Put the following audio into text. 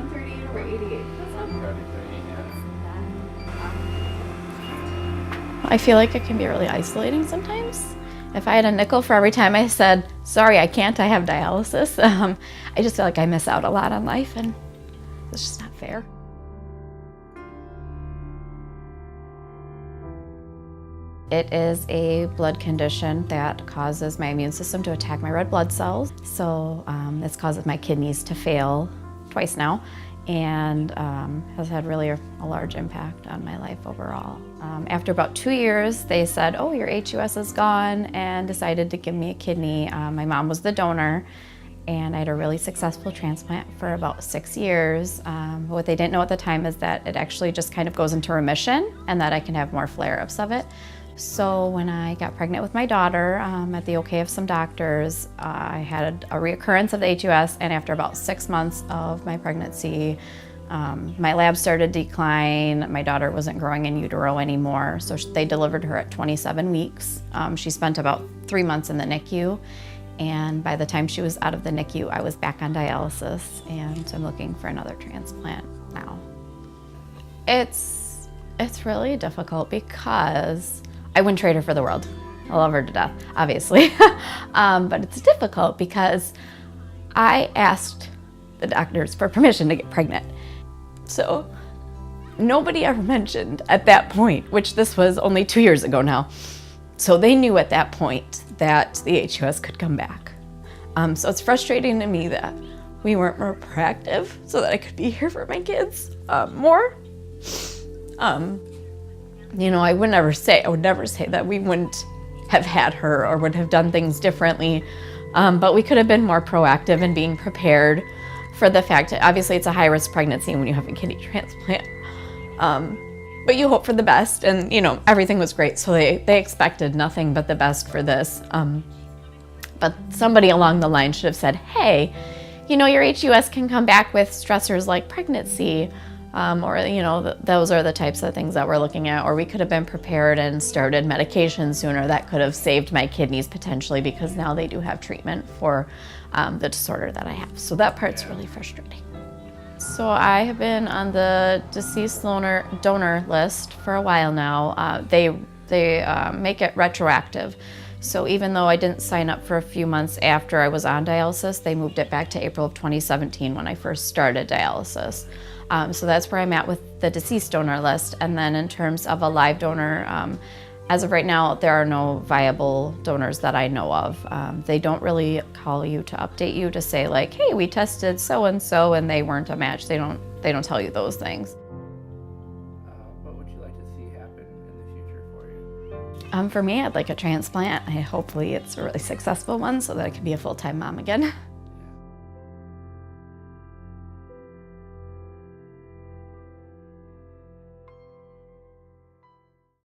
138 over 88. That's not bad. I feel like it can be really isolating sometimes. If I had a nickel for every time I said, sorry, I can't, I have dialysis, I just feel like I miss out a lot on life, and it's just not fair. It is a blood condition that causes my immune system to attack my red blood cells. So this causes my kidneys to fail twice now, and has had really a large impact on my life overall. After about 2 years, they said, oh, your HUS is gone, and decided to give me a kidney. My mom was the donor, and I had a really successful transplant for about 6 years. What they didn't know at the time is that it actually just kind of goes into remission, and that I can have more flare-ups of it. So when I got pregnant with my daughter, at the okay of some doctors, I had a reoccurrence of the HUS, and after about 6 months of my pregnancy, my labs started to decline. My daughter wasn't growing in utero anymore, so they delivered her at 27 weeks. She spent about 3 months in the NICU, and by the time she was out of the NICU, I was back on dialysis, and I'm looking for another transplant now. It's really difficult because I wouldn't trade her for the world. I love her to death, obviously. But it's difficult because I asked the doctors for permission to get pregnant. So nobody ever mentioned at that point, which this was only 2 years ago now. So they knew at that point that the HUS could come back. So it's frustrating to me that we weren't more proactive so that I could be here for my kids more. You know, I would never say that we wouldn't have had her or would have done things differently, but we could have been more proactive in being prepared for the fact that obviously it's a high-risk pregnancy when you have a kidney transplant. But you hope for the best, and you know, everything was great, so they expected nothing but the best for this. But somebody along the line should have said, hey, you know, your HUS can come back with stressors like pregnancy, or you know, those are the types of things that we're looking at. Or we could have been prepared and started medication sooner. That could have saved my kidneys potentially, because now they do have treatment for the disorder that I have. So that part's really frustrating. So I have been on the deceased donor list for a while now. They make it retroactive. So even though I didn't sign up for a few months after I was on dialysis, they moved it back to April of 2017 when I first started dialysis. So that's where I'm at with the deceased donor list. And then in terms of a live donor, as of right now, there are no viable donors that I know of. They don't really call you to update you to say like, hey, we tested so-and-so and they weren't a match. They don't tell you those things. What would you like to see happen in the future for you? For me, I'd like a transplant. Hopefully it's a really successful one so that I can be a full-time mom again.